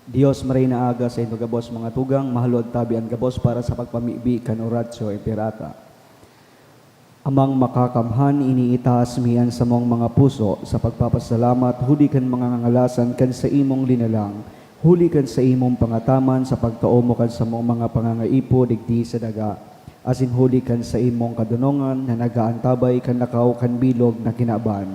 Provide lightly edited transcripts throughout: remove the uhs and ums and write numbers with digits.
Dios maray na aga sa inyo gabos mga tugang, mahalod tabi ang gabos para sa pagpamibi kan oratio e pirata. Amang makakamhan iniitaas miyan sa mong mga puso sa pagpapasalamat, huli kan mga ngangalasan kan sa imong linalang, huli kan sa imong pangataman sa pagtaumo kan sa mong mga pangangaipo digdi sa daga, asin huli kan sa imong kadunongan na nagaantabay kan nakaw kan bilog na kinaban.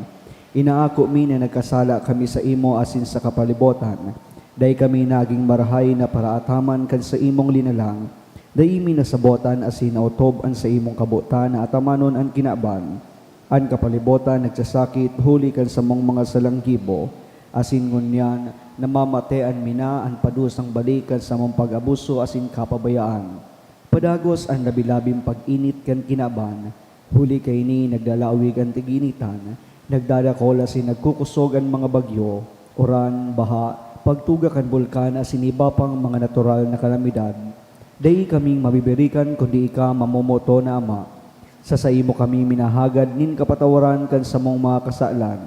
Inaako mi na nagkasala kami sa imo asin sa kapalibotan, day kami naging marahay na paraataman kan sa imong linalang, day mi nasabotan asin nautob an sa imong kabutan na atamanon an kinaban, an kapalibotan nagsasakit huli kan sa mong mga salanggibo, asin ngunyan namamatean mina an padusang balikan sa mong pag-abuso asin kapabayaan. Padagos ang labilabing pag-init kan kinaban, huli kay ni nagdalawig ang tiginitan, nagdadakol asin nagkukusog ang mga bagyo, oran, baha, pagtuga kan bulkan asin iba pang mga natural na kalamidad. Day kaming mabibirikan kundi ika mamomoto na Ama. Sa imo kami minahagad nin kapatawaran kan sa mong mga kasalan.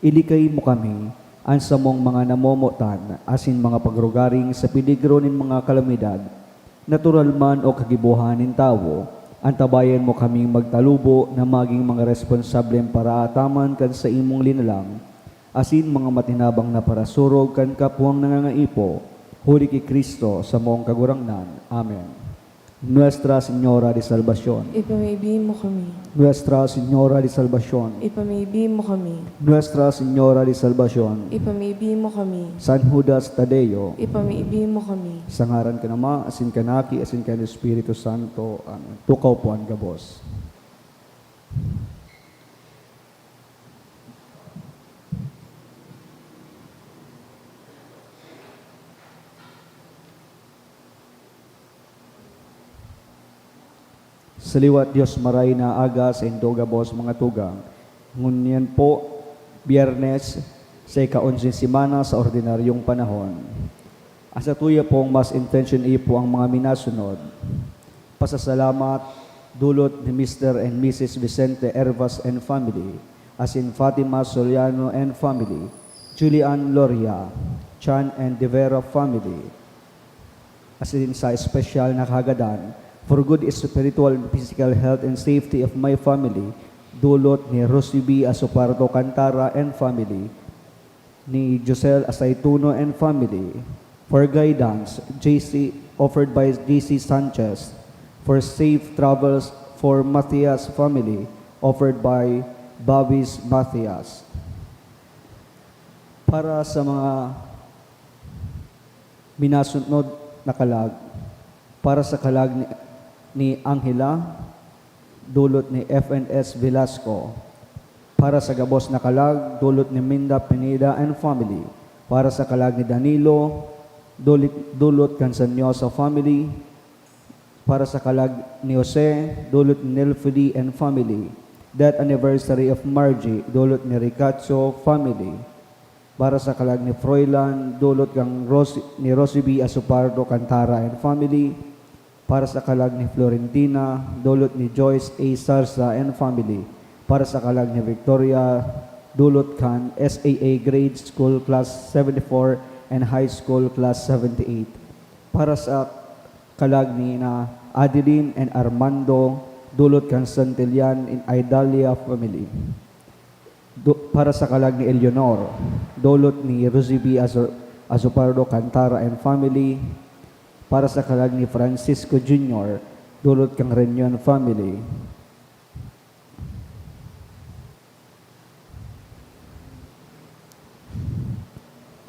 Ilikay mo kami, an sa mong mga namomotan, asin mga pagrugaring sa piligro nin mga kalamidad. Natural man o kagibuhanin tao, antabayan mo kaming magtalubo na maging mga responsableng paraataman kan sa imong linalang, asin mga matinabang na parasurog kan kapwang nangangaipo, huli kay Kristo sa mong kagurangnan. Amen. Nuestra Señora de Salvación. Ipamibigin mo kami. Nuestra Señora de Salvación. Ipamibigin mo kami. Nuestra Señora de Salvación. Ipamibigin mo kami. San Judas Tadeo. Ipamibigin mo kami. Sa ngaran ka Ama, asin kanaki, asin ka ng Espiritu Santo. Amen. Tukaw po ang gabos. Saliwat Diyos maray na aga sa indo gabos mga tugang. Ngunyan po, Biyernes, sa ika-11 semana sa ordinaryong panahon. Asa tuya pong mas intention po ang mga minasunod. Pasasalamat dulot ni Mr. and Mrs. Vicente Hervas and family, as in Fatima Soriano and family, Julian Loria, Chan and De Vera family, as in sa espesyal na kagadan, for good spiritual and physical health and safety of my family, dulot ni Rosie B. Asopardo Cantara and family, ni Josel Asaituno and family, for guidance, offered by JC Sanchez, for safe travels for Matthias family, offered by Babis Matthias. Para sa mga minasunod na kalag, para sa kalag ni Angela, dulot ni FNS Velasco. Para sa gabos na kalag, dulot ni Minda Pineda and family. Para sa kalag ni Danilo, dulot Cansanyosa family. Para sa kalag ni Jose, dulot ni Nelfidi and family. Death anniversary of Margie, dulot ni Ricacho family. Para sa kalag ni Froilan, dulot ni Rosie B. Asopardo Cantara and family. Para sa kalag ni Florentina, dulot ni Joyce A. Sarsa and family. Para sa kalag ni Victoria, dulot kan SAA Grade School Class 74 and High School Class 78. Para sa kalag ni na Adeline and Armando, dulot kan Santillan in Idalia family. Para sa kalag ni Eleanor, dulot ni Rosie B. Azopardo Cantara and family. Para sa kalag ni Francisco Jr., dulot kang Renyon family.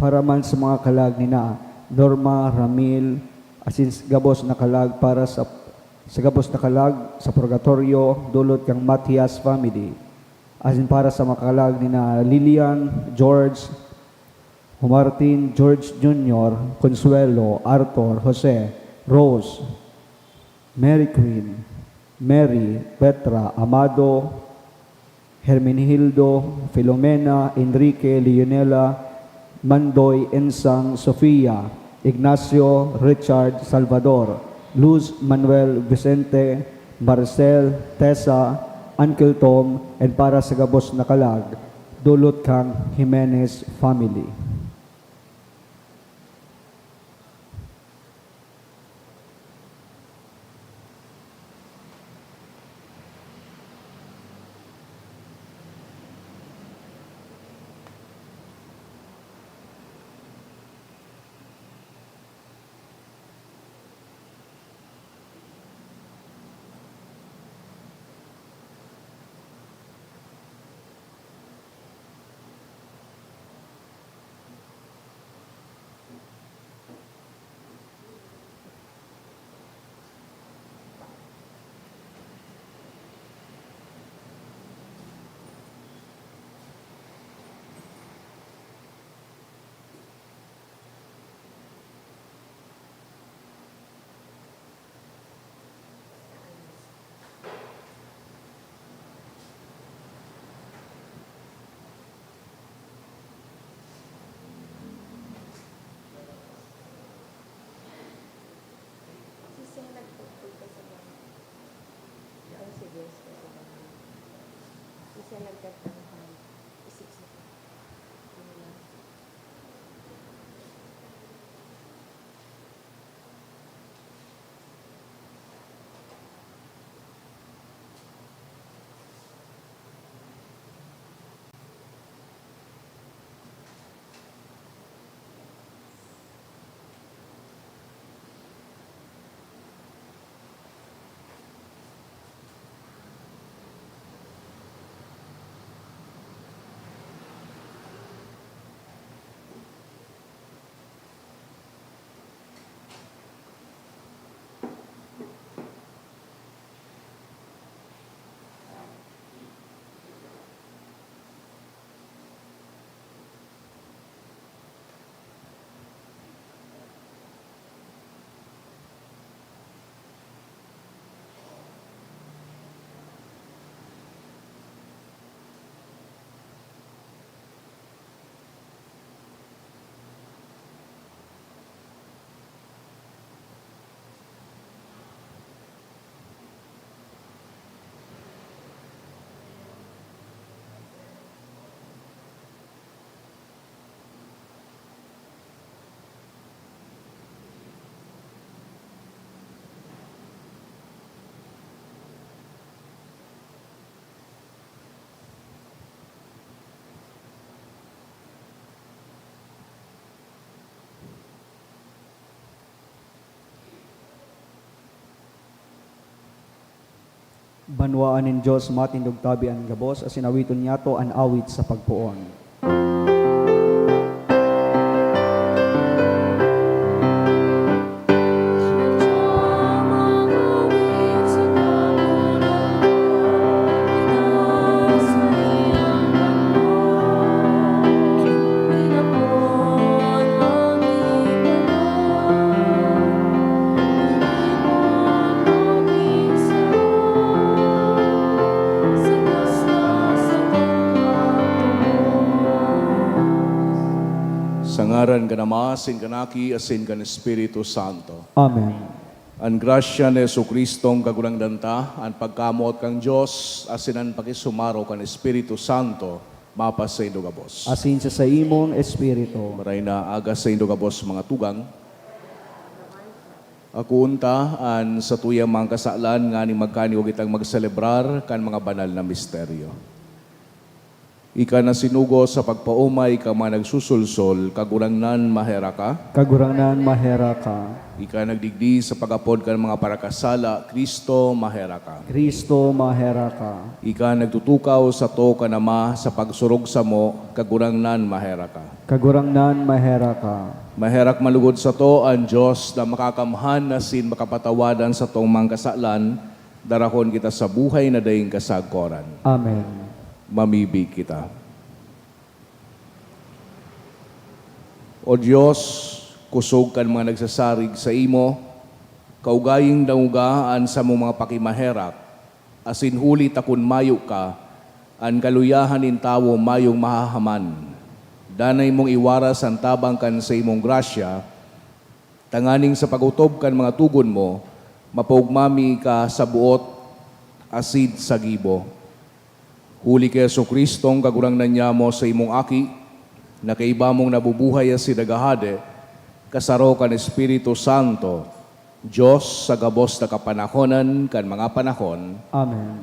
Para man sa mga kalag ni na Norma, Ramil, asin gabos na kalag para sa gabos na kalag sa purgatorio, dulot kang Matias family. Asin para sa mga kalag ni na Lilian, George, Martin, George Jr., Consuelo, Arthur, Jose, Rose, Mary Queen, Mary, Petra, Amado, Hermenegildo, Filomena, Enrique, Leonela, Mandoy, Ensang, Sofia, Ignacio, Richard, Salvador, Luz, Manuel, Vicente, Marcel, Tessa, Uncle Tom, and para sa gabos na kalag, dulot kang Jimenez family. Banwaan nin Diyos matindog tabi ang gabos, as sinawiton niya to an awit sa pagpuon. Sa ngaran ka Ama, asin ka naki, asin ka ng Espiritu Santo. Amen. Ang grasya ni Jesucristong kagulang danta, ang pagkamot kang Diyos, asin ang pakisumaro ka ng Espiritu Santo, mapas sa indogabos. Asin sa imong espiritu. Maray na agas sa indogabos mga tugang. Ako unta, an sa tuyang mga kasalan, nga ni magkaniwag itang magselebrar kan mga banal na misteryo. Ika na sinugo sa pagpaumay ka mga nagsusulsol, kagurangnan mahera ka. Kagurangnan mahera ka. Ika nagdigdi sa pagapod ka ng mga parakasala, Kristo mahera ka. Kristo mahera ka. Ika nagtutukaw sa to ka nama sa pagsurog sa mo, kagurangnan mahera ka. Kagurangnan mahera ka. Maherak malugod sa to ang Diyos na makakamhan na sin makapatawadan sa tong mga kasalan, darahon kita sa buhay na daing kasagkoran. Amen. Mamibig kita. O Diyos, kusog kan mga nagsasarig sa imo, kaugaying dangugaan sa mong mga pakimaherak, asin huli takun mayo ka, an kaluyahan in tawo mayong mahahaman. Danay mong iwaras ang tabang kan sa imong grasya, tanganing sa pagutob kan mga tugon mo, mapugmami ka sa buot, asid sa gibo. Huli kay Jesucristong kagurangnan niya mo sa imong aki, na kaiba mong nabubuhay si dagahade, kasaro kan Espiritu Santo, Diyos sa gabos na kapanahonan kan mga panahon. Amen.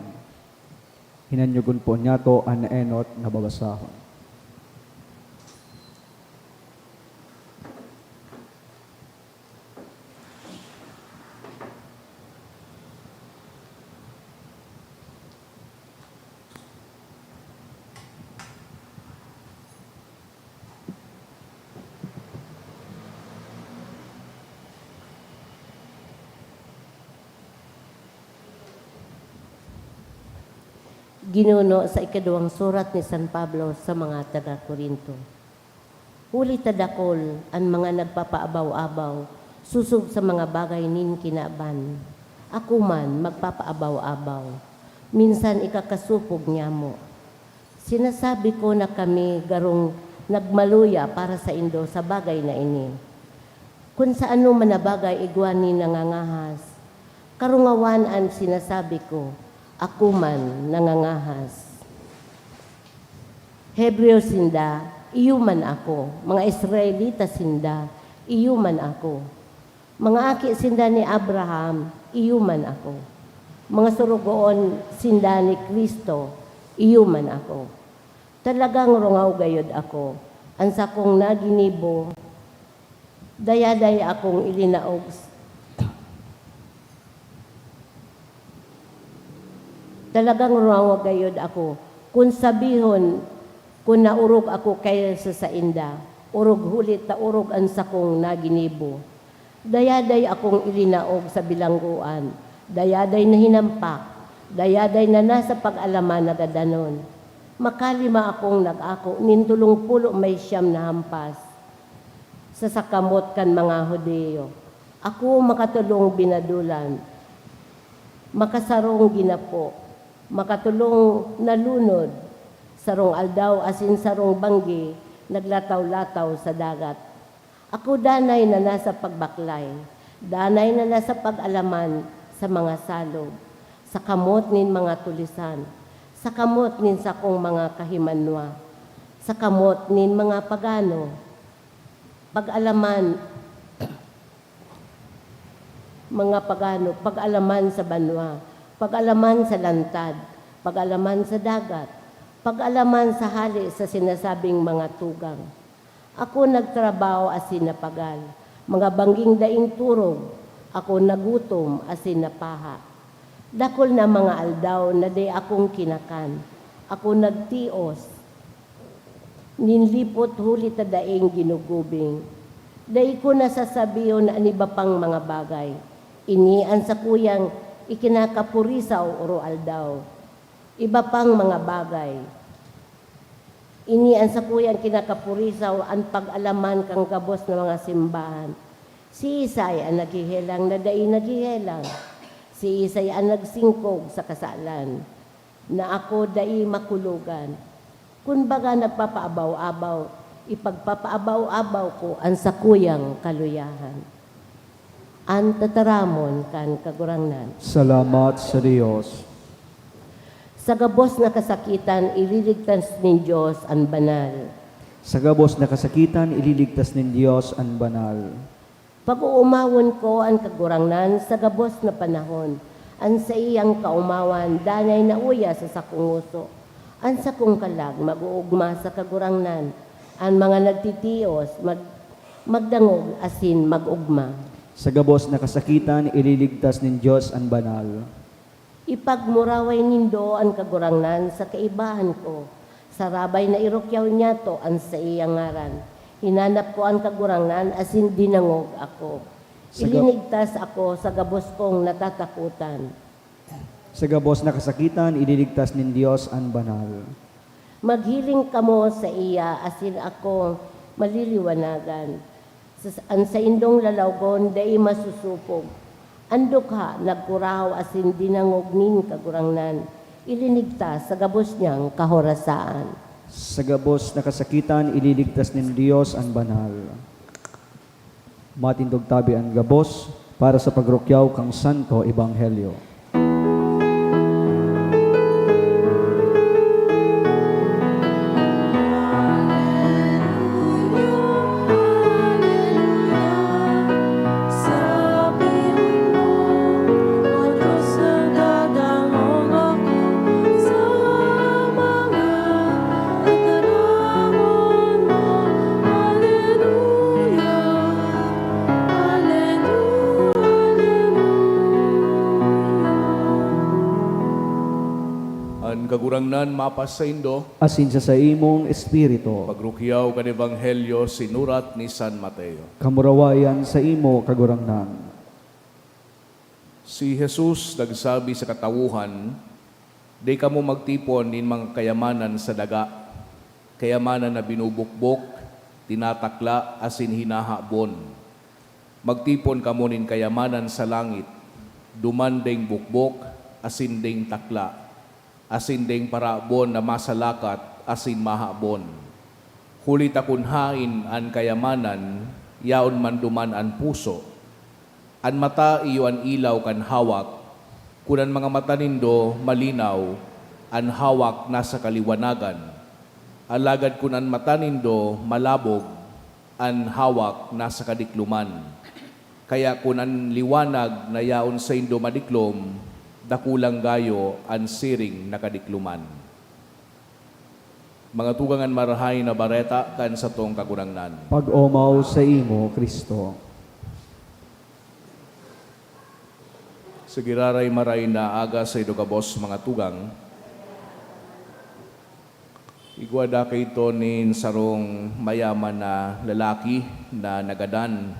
Hinanyugon po niya to an enot na babasahon. Ginuno sa ikaduwang surat ni San Pablo sa mga taga-Korinto. Huli tadakol ang mga nagpapaabaw-abaw, susog sa mga bagay nin kinaban. Ako man magpapaabaw-abaw, minsan ikakasupog niya mo. Sinasabi ko na kami garong nagmaluya para sa indo sa bagay na ini. Kung sa ano man na bagay igwani nangangahas, karungawan ang sinasabi ko, ako man nangangahas. Hebreo sinda, iyuman ako. Mga Israelita sinda, iyuman ako. Mga aki sinda ni Abraham, iyuman ako. Mga surugoon sinda ni Kristo, iyuman ako. Talagang rungaw gayod ako, ansa kong naginibo, dayaday akong ilinaog. Talagang rungaw gayod ako, kung sabihon, kung naurog ako kaysa sa inda, urog hulit ta urog ansa kong naginibo. Dayaday akong ilinaog sa bilangguan, dayaday na hinampak, dayaday na nasa pag-alaman na gadanon. Makalima akong nag-ako, nintulong pulo may siyam na hampas. Sa sakamot kan mga Hudeo, ako makatulong binadulan, makasarong ginapo, makatulong nalunod, sarong aldaw asin sarong banggi, naglataw-lataw sa dagat. Ako danay na nasa pagbaklay, danay na nasa pag-alaman sa mga salog, sa kamot nin mga tulisan, sa kamot nin sakong mga kahimanwa, sa kamot nin mga pagano, pag-alaman, mga pagano, pag-alaman sa banwa, pag-alaman sa lantad, pag-alaman sa dagat, pag-alaman sa hali sa sinasabing mga tugang. Ako nagtrabaho asin napagal, mga bangging daing turog, ako nagutom asin napaha. Dakol na mga aldaw na di akong kinakan, ako nagtios, ninlipot huli ta daing ginugubing. Dai ko nasasabiyon na aniba pang mga bagay, inian sa kuyang ikinakapurisaw oro aldaw. Iba pang mga bagay, inian sa kuyang kinakapurisaw ang pag-alaman kang gabos ng mga simbahan. Si Isay ang naghihelang na dai naghihelang. Si Isay ang nagsingkog sa kasalan, na ako dai makulugan. Kung baga nagpapaabaw-abaw, ipagpapaabaw-abaw ko ang sakuyang kaluyahan. Ang tataramon kan kagurangnan. Salamat sa Diyos. Sa gabos na kasakitan, ililigtas ni Diyos ang banal. Sa gabos na kasakitan, ililigtas ng Diyos ang banal. Pag-uumawon ko ang kagurangnan sa gabos na panahon, ang sa iyang kaumawan, danay na uya sa sakunguso. Ang sakong kalag, mag-uugma sa kagurangnan, ang mga nagtitiyos, magdangog asin mag-ugma. Sa gabos na kasakitan, ililigtas ng Diyos ang banal. Ipagmuraway nindo ang kagurangnan sa kaibahan ko, sa rabay na irokyaw niya to ang sa iyang ngaran. Hinanap ko ang kagurangnan asin dinangog ako. Ilinigtas ako sa gabos kong natatakutan. Sa gabos na kasakitan, ililigtas ng Diyos ang banal. Maghiling kamo sa iya asin ako maliliwanagan. Ang sa indong lalawgon dai masusupog. Andukha nagkuraw asin dinangog nin kagurangnan. Ilinigtas sa gabos niyang kahorasaan. Sa gabos na kasakitan, ililigtas ng Diyos ang banal. Matindog tabi ang gabos para sa pagrukyaw kang Santo Ebanghelyo. Kagurangnan mapas sa indo, Asin sa imong espiritu, pagrukyaw kan Ebanghelyo sinurat ni San Mateo. kamurawayan sa imo kagurangnan. Si Jesus nagsabi sa katawuhan, di ka mo magtipon nin mga kayamanan sa daga, kayamanan na binubukbok, tinatakla, asin hinahabon. Magtipon ka mo nin kayamanan sa langit, dumanding bukbok, asin ding takla, asin ding parabon na masalakat, asin mahabon. Hulit akon hain an kayamanan, yaon man duman an puso. An mata iyo an ilaw kan hawak, kunan mga mata nindo malinaw, an hawak nasa kaliwanagan. alagad kunan matanindo malabog an hawak nasa kadikluman. Kaya kunan liwanag na yaon sa indo madiklom, dakulang gayo an siring na kadikluman. Mga tugangan marahay na bareta kan sa tong kagunangnan. Pag-omaw sa imo, Kristo. Sigiraray maray na aga sa idogabos mga tugang. Igwada kay ito nin sarong mayaman na lalaki na nagadan.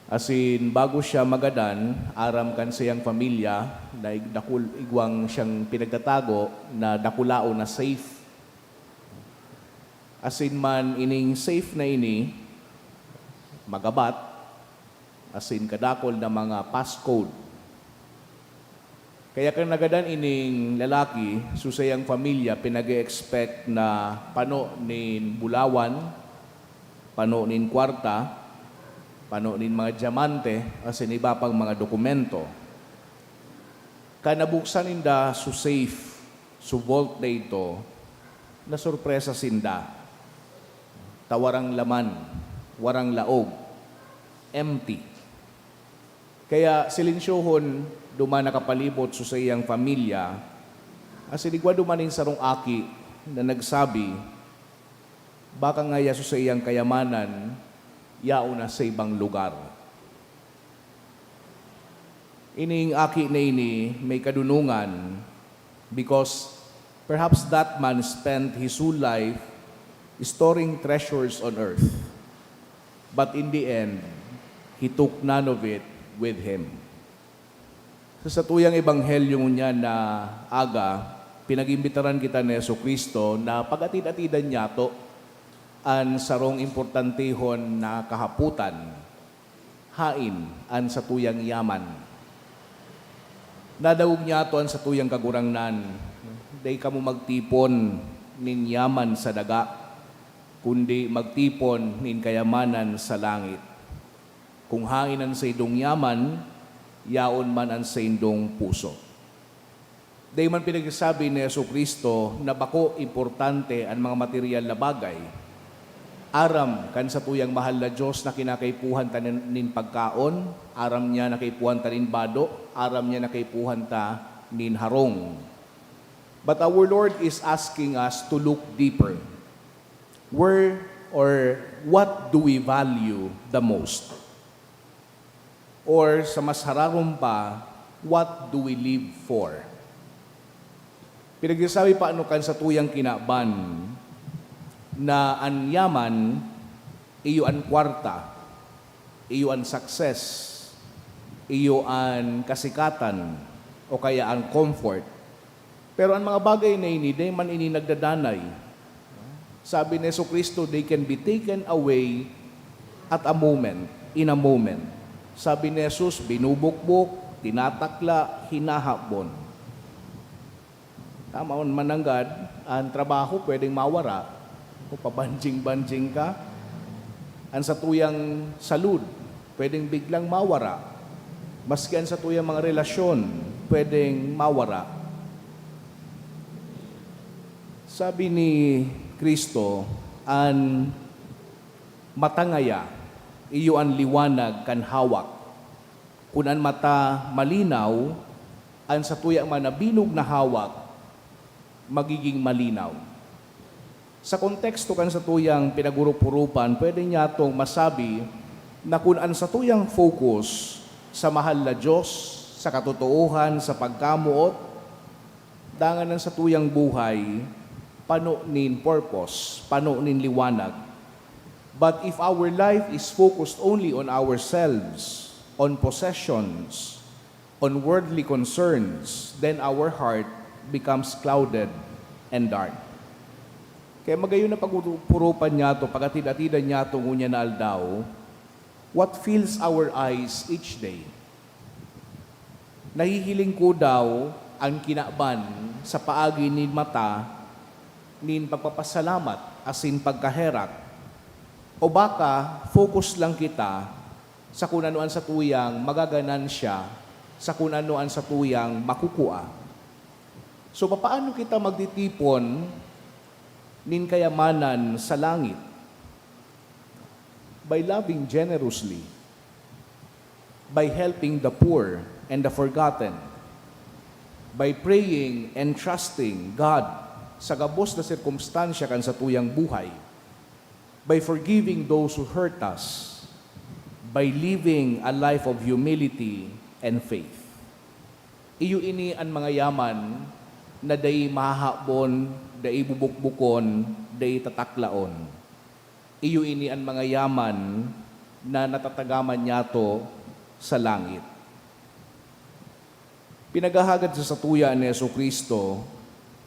Asin bago siya magadan, aram kan siyang pamilya na igwang siyang pinagtatago na dakulao na safe. Asin man ining safe na ini, magabat, asin kadakol na mga passcode. Kaya kang nagadan ining lalaki, susayang pamilya, pinag-expect na pano nin bulawan, pano nin kwarta, pano nin mga diamante, asin iba pang mga dokumento. Kanabuksan ninda su safe, su vault na ito, na sorpresa sinda. Tawarang laman, warang laog, empty. Kaya silensyohon, duman nakapalibot sa iyang pamilya, asiligwa dumanin sarong aki na nagsabi, baka nga yaso sa iyang kayamanan, yao na sa ibang lugar. Ining aki na ini may kadunungan because perhaps that man spent his whole life storing treasures on earth. But in the end, he took none of it with him. Sa tuyang ebanghelyo niya na aga, pinag-imbitaran kita ni Jesucristo na pag-atid-atidan niya to an sarong importantehon na kahaputan, hain an sa tuyang yaman. Nadawog niya to an sa tuyang kagurangnan, day ka mo magtipon nin yaman sa daga, kundi magtipon nin kayamanan sa langit. Kung hainan sa idong yaman, yaon man ang sa indong puso. Day man pinagsasabi ni Jesucristo na bako importante ang mga material na bagay. Aram kan sa tuyang mahal na Diyos na kinakaipuhan ta nin pagkaon, aram niya nakaipuhan ta nin bado, aram niya nakaipuhan ta nin harong. But our Lord is asking us to look deeper. Where or what do we value the most? Or sa mas hararom pa, what do we live for? Pinagsasabi pa ano kan sa tuyang kinaban na an yaman, iyo an kwarta, iyo an success, iyo an kasikatan, o kaya an comfort. Pero ang mga bagay na ini, di man ini nagdadanay. Sabi ni Jesucristo, they can be taken away at a moment, in a moment. Sabi ni Jesus, binubukbok, tinatakla, hinahabon. Tama on mananggad, ang trabaho pwedeng mawara, kung pabanjing-banjing ka. Ang sa tuyang salud, pwedeng biglang mawara. Maski ang sa tuyang mga relasyon, pwedeng mawara. Sabi ni Kristo, ang matangaya, iyo ang liwanag kan hawak. Kung ang mata malinaw, ang sa tuyang manabinog na hawak, magiging malinaw. Sa konteksto kan sa tuyang pinagurupurupan, pwede niya itong masabi na kung ang sa tuyang focus sa mahal na Diyos, sa katotoohan, sa pagkamuot, dangan ng sa tuyang buhay, pano nin purpose, pano nin liwanag. But if our life is focused only on ourselves, on possessions, on worldly concerns, then our heart becomes clouded and dark. Kaya magayon na pagpurupan niya to, pagatid-atidan niya to ngunya na aldaw, what fills our eyes each day? Nahihiling ko daw ang kinaban sa paagi ni mata, nin pagpapasalamat, asin pagkaherak, o baka focus lang kita sa kung anuan sa tuyang magaganan siya, sa kung anuan sa tuyang makukua. So paano kita magtitipon nin kayamanan sa langit. By loving generously, by helping the poor and the forgotten, by praying and trusting God sa gabos na sirkumstansya kan sa tuyang buhay, by forgiving those who hurt us, by living a life of humility and faith. Iyo ini ang mga yaman na day mahahabon, day bubukbukon, day tataklaon. Iyo ini ang mga yaman na natatagaman niyato sa langit. Pinagahagad sa satuya ni Jesucristo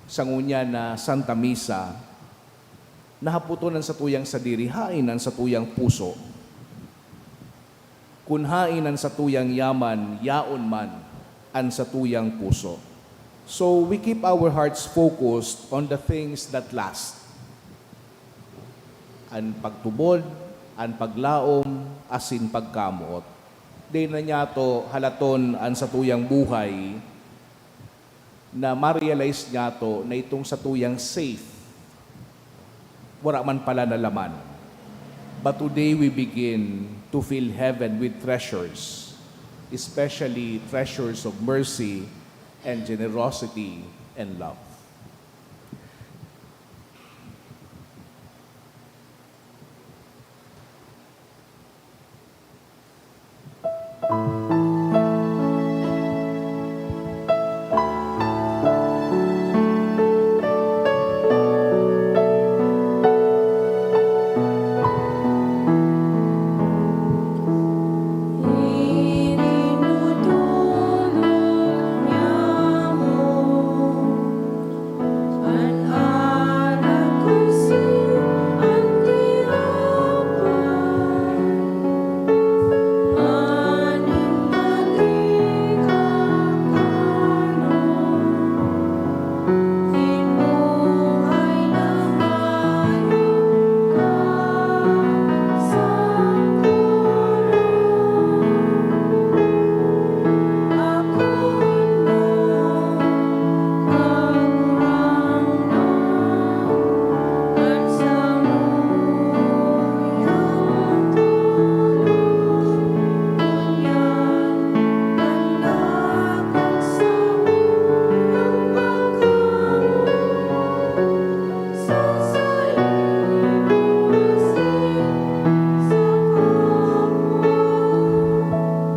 sa ngunya na Santa Misa, nahaputonan sa tuyang sadiri, hainan sa tuyang puso. Kun hainan sa tuyang yaman, yaon man an sa tuyang puso. So we keep our hearts focused on the things that last. An pagtubod, an paglaom, asin pagkamuot. Di na niya to halaton an sa tuyang buhay na ma-realize niya to na itong sa tuyang safe. Wala man pala na laman. But today we begin to fill heaven with treasures, especially treasures of mercy and generosity and love.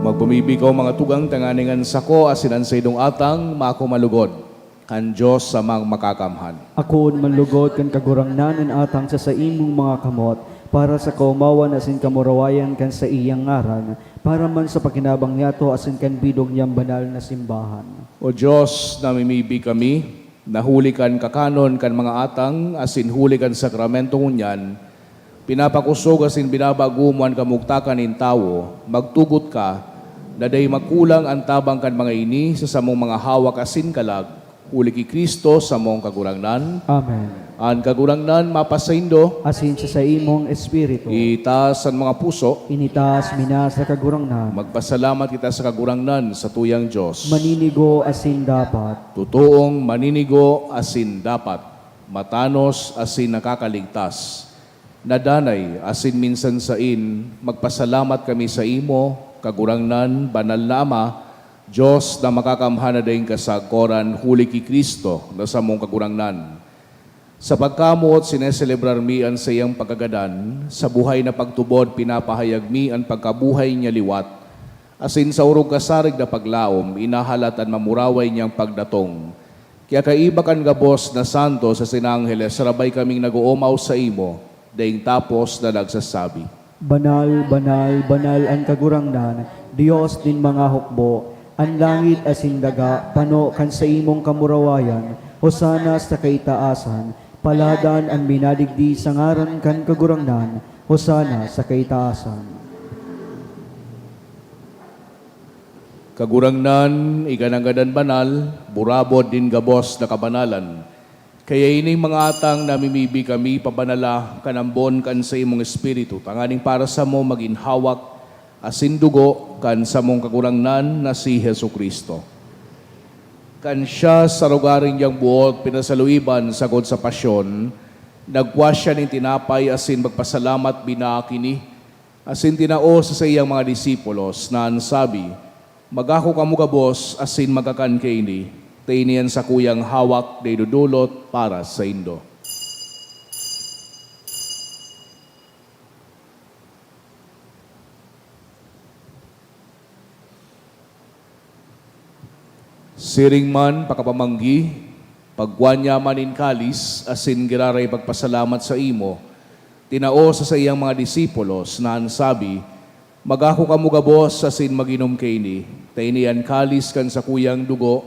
Magpumibig ko mga tugang tanganingan sako asinan sa idong atang mako malugod kan Diyos sa mang makakamhan. Ako manlugod kan kagurangnan and atang sa imong mga kamot, para sa kaumawan asin kamurawayan kan sa iyang ngaran, para man sa pakinabang niyato asin kan bidong niyang banal na simbahan. O Diyos, namimibig kami, nahuli kan kakanon kan mga atang asin huli kan sakramento ngunyan, pinapakusog asin binabagumuan kamugtakan in tawo, magtugot ka, na day magkulang ang tabang kan mga ini sa samong mga hawak asin kalag, uli ki Kristo sa mong kagurangnan. Amen. Ang kagurangnan mapasaindo, Asin sa imong espiritu, itaas ang mga puso, initas minas sa kagurangnan, magpasalamat kita sa kagurangnan sa tuyang Diyos. maninigo asin dapat, Totoong maninigo asin dapat, matanos asin nakakaligtas. Nadanay asin minsan sain, magpasalamat kami sa imo, kagurangnan, banal na Ama, Diyos na makakamhana daing kasagoran, huli ki Kristo na sa mong kagurangnan. Sa pagkamot, sineselebrar mi ang sa iyang pagkagadan, sa buhay na pagtubod, pinapahayag mi ang pagkabuhay niya liwat, asin sa urog kasarig na paglaom, inahalat ang mamuraway niyang pagdatong. Kaya kaiba kan gabos na santo sa sinangheles, sarabay kaming nag-uumaw sa imo, daing tapos na nagsasabi, banal, banal, banal ang kagurangnan, Dios din mga hukbo, ang langit asin daga, pano kan sa imong kamurawayan, hosana sa kaitaasan, paladan ang minadigdi sa ngaran kan kagurangnan, hosana sa kaitaasan. Kagurangnan, ikananggadan banal, burabod din gabos na kabanalan. Kaya ining mga atang namimibi kami, pabanala, kanambon kan sa imong espiritu, tanganing para sa mo maginhawak, asin dugo, kan sa mong kagurangnan na si Jesucristo. Kan siya sa rugaring yang buot, pinasaluiban sagod sa pasyon, Nagwa siya ning tinapay asin magpasalamat binakini. Asin tinao sa iyang mga disipulos na ansabi, magako kamo gabos asin magakan kaini. Tainian sa kuyang hawak day dudulot para sa indo. Siring man pakapamanggi, pagwanya manin kalis, asin giraray pagpasalamat sa imo, tinao sa iyang mga disipulos na ansabi, magako kamo gabos asin maginom kaini, tainian kalis kan sa kuyang dugo,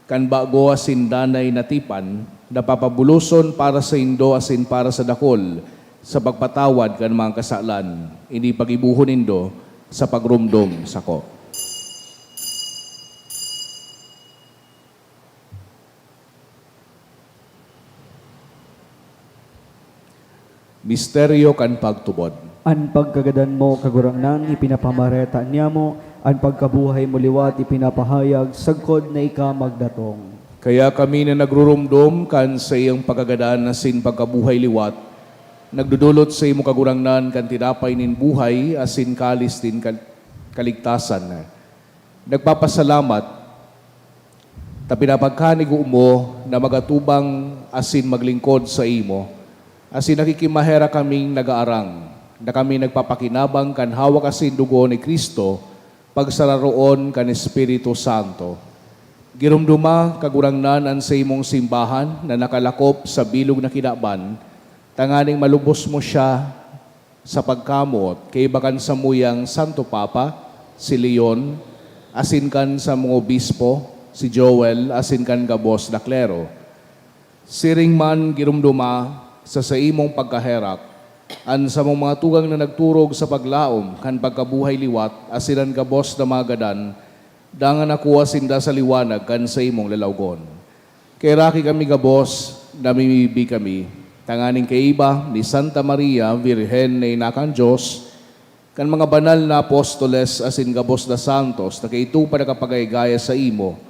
kan bago asin danay natipan, napapabuluson para sa indo asin para sa dakol, sa pagpatawad kan mga kasalan, ini pagibuhon indo sa pagrumdom sako. Misteryo kan pagtubod. An pagkagadan mo kagurangnan ipinapamareta niya mo, an pagkabuhay mo liwat ipinapahayag, sagkod na ika magdatong. Kaya kami na nagrurumdum kan sa iyang pagkagadan na sin pagkabuhay liwat, nagdudulot sa imo kagurangnan kan tinapay nin buhay asin kalis din kaligtasan. Nagpapasalamat ta pinapagkanig mo na magatubang asin maglingkod sa imo. Asin nakikimahera kaming nagaarang, na kami nagpapakinabang kan hawak asin dugo ni Kristo, pagsararoon kan Espiritu Santo. Girumduma kagurangnan an sa imong simbahan na nakalakop sa bilog na kinaban, tanganing malubos mo siya sa pagkamot, kay bakan sa muyang Santo Papa, si Leon, asin kan sa mga obispo, si Joel, asin kan gabos na klero. Siring man girumduma, sa imong pagkaherak, an sa mga tugang na nagturog sa paglaom, kan pagkabuhay liwat, asinan gabos na magadan, dangan nakuha sinda sa liwanag, kan sa imong lalawgon. Kay raki kami gabos, namimibi kami, tanganing kaiba ni Santa Maria, Virhen na inakan Diyos, kan mga banal na apostoles, asin gabos na santos, na kaito pa nakapagaygaya sa imo,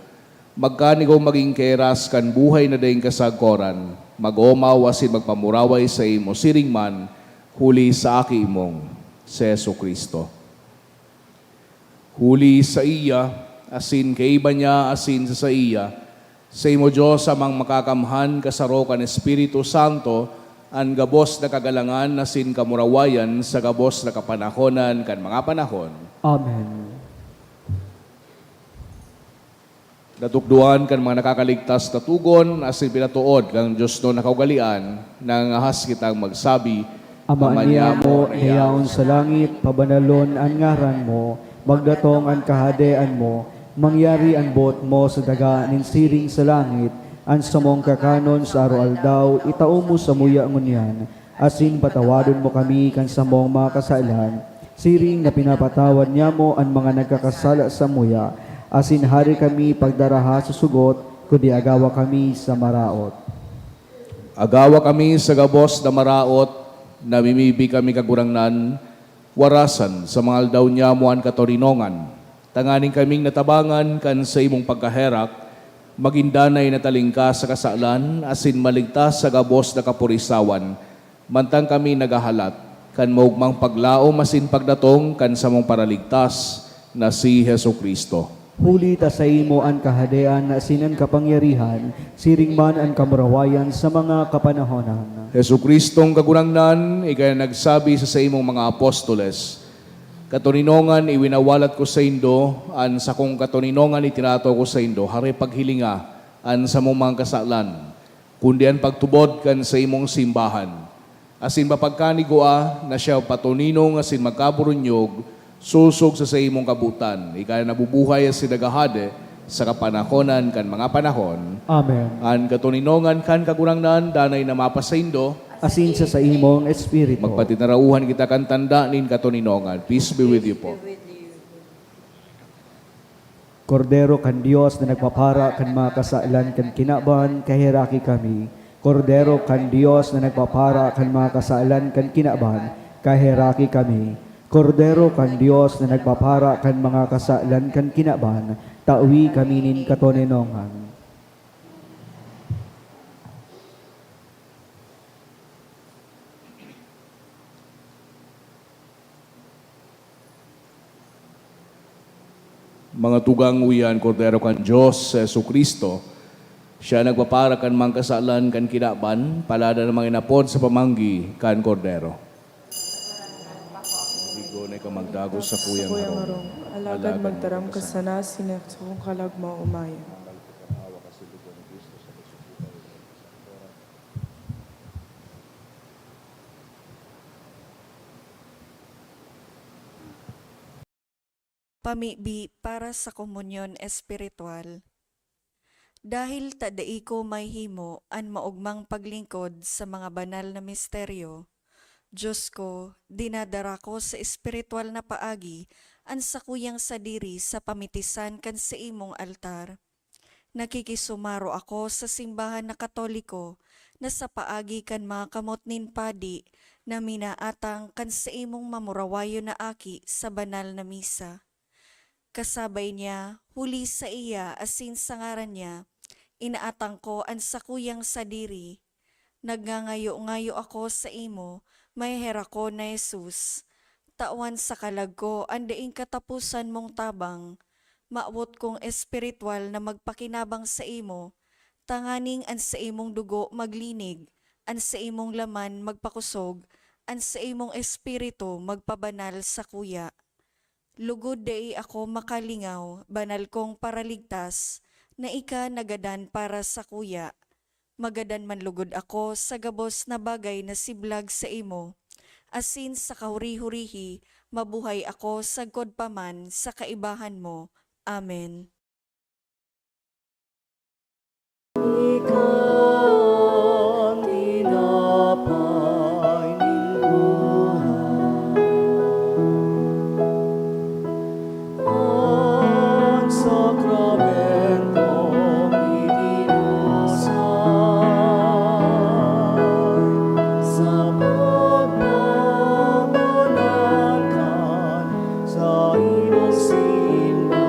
magkanigaw maging keras kan buhay na daing kasagkoran, mag-omaw asin magpamuraway sa imo siring man, huli sa aki imong, si Jesu Kristo. Huli sa iya, asin kaiba niya, asin sa iya, sa imo Diyos amang makakamhan kasaro kan Espiritu Santo, an gabos na kagalangan, asin kamurawayan, sa gabos na kapanahonan kan mga panahon. Amen. Natukduan kan mga nakakaligtas na tugon, asin pinatuod kang Diyos no nakaugalian, nang ahas kitang magsabi, Ama niya mo, niyaon sa langit, pabanalon ang ngaran mo, magdatong ang kahadean mo, mangyari ang bot mo sa daga nin siring sa langit, ang samong kakanon sa araw-aldaw, itao mo sa muya ngunyan, asin patawadon mo kami kan samong mga kasalan, siring na pinapatawad niya mo ang mga nagkakasala sa muya, asin hari kami pagdaraha sa sugot, kundi agawa kami sa maraot. Agawa kami sa gabos na maraot, namimibi kami kagurangnan, warasan sa mga aldaw niya mo ang katorinongan. Tanganing kaming natabangan kan sa imong pagkaherak, magindanay na talingka sa kasalan, asin maligtas sa gabos na kapurisawan, mantang kami nagahalat, kan maugmang paglaom asin pagdatong kan sa mong paraligtas na si Jesu Kristo. Huli ta sa imo ang kahadean na sinan kapangyarihan, siring man ang kamurawayan sa mga kapanahonan. Jesu Kristong kagurangnan, ikay nagsabi sa imong mga apostoles, katoninongan iwinawalat ko sa indo, an sa kong katoninongan itinato ko sa indo, hari paghilinga, an sa mong mga kasalan, kundi ang pagtubod kan sa imong simbahan. Asin mapagkanigua na siya patuninong asin magkaburunyog, susog sa imong kabutan, ikay nabubuhay as sinagahade sa kapanahonan kan mga panahon. Amen. An katuninongan kan kagurangnan, danay na mapasaindo, Asin sa imong espiritu. magpatinarauhan kita kan tanda nin katuninongan. Peace be with you po. Kordero kan Dios na nagpapara kan mga kasailan kan kinaban, kahiraki kami. Kordero kan Dios na nagpapara kan mga kasailan kan kinaban, kahiraki kami. Kordero kan Dios na nagpapara kan mga kasailan kan kinaban, tawi kami nin katoninongan. Mga tugang uyan, Kordero kan Diyos, sa Yesu Kristo, siya nagpapara kan mga kasalan kan kinaban, palada ng mga inapod sa pamanggi kan Kordero. Bigo na ka magdagos sa kuyang Kuyang harong. harong, alagad magtaram ka sana, sinaksong kalagma umayan. Pamibi para sa komunyon espiritual. Dahil tadai ko may himo an maugmang paglingkod sa mga banal na misteryo, Diyos ko, dinadara ko sa espiritual na paagi an sakuyang sadiri sa pamitisan kan sa imong altar. Nakikisumaro ako sa simbahan na Katoliko na sa paagi kan mga kamot nin padi na minaatang kan sa imong mamurawayo na aki sa banal na misa. Kasabay niya, huli sa iya asin sa ngaran niya, inaatang ko ang sakuyang sadiri. Nagngangayo-ngayo ako sa imo, may hera ko na Jesus. Tawan sa kalag ko, ang daing katapusan mong tabang. Maawot kong espiritual na magpakinabang sa imo, tanganing ang sa imong dugo maglinig, ang sa imong laman magpakusog, ang sa imong espiritu magpabanal sa kuya. Lugod dai ako makalingaw, banal kong paraligtas, na ika nagadan para sa kuya. Magadan man lugod ako sa gabos na bagay na siblag sa imo. Asin sa kahuri-hurihi, mabuhay ako sa godpaman sa kaibahan mo. Amen. Ikan tinapay ning buhay, ang sakramentong idinusay, sa pagmamanakan sa imong simbahan.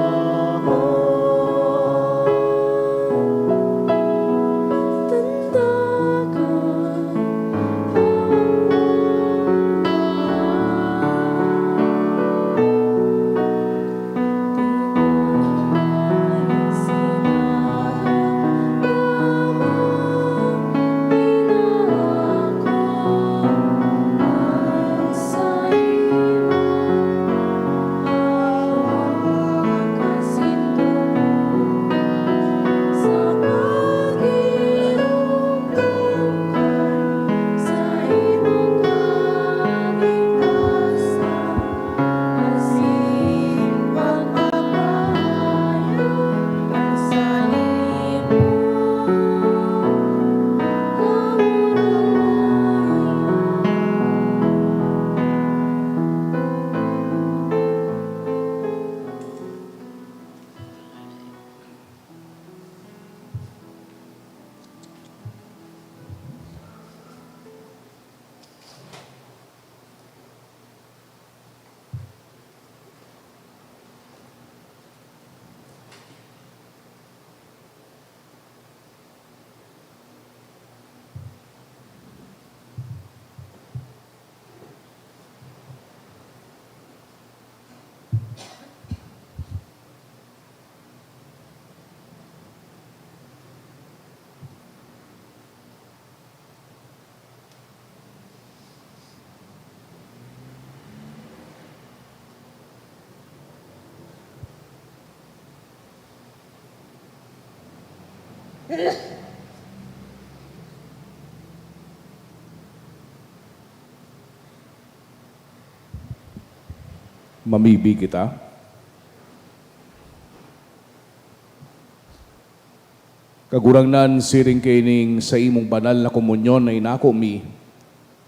Mamibi kita. Kagurangnan siring kining sa imong banal na komunyon na inako mi,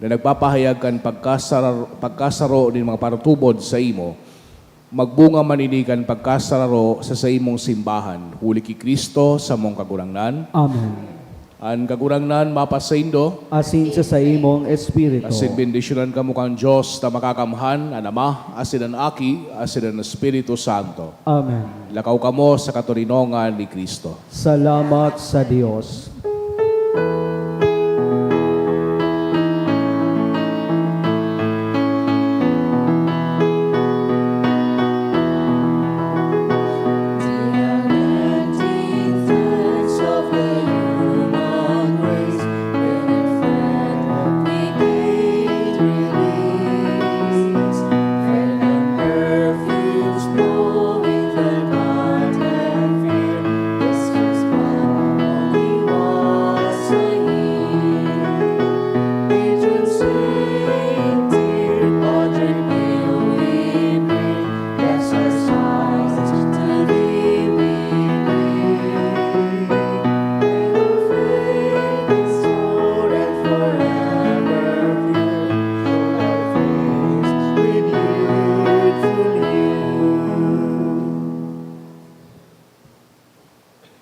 na nagpapahayag kan pagkasaro din mga paratubod sa imo, magbunga maninikan pagkasararo sa imong simbahan, huli ki Kristo sa mong kagurangnan. Amen. Ang kagurangnan mapasaindo, Asin sa imong espiritu. asin bendisyonan ka mo kang Diyos na makakamhan, ang Ama, asin ang Aki, asin ang Espiritu Santo. Amen. Lakaw ka mo sa katurinongan ni Kristo. Salamat sa Diyos.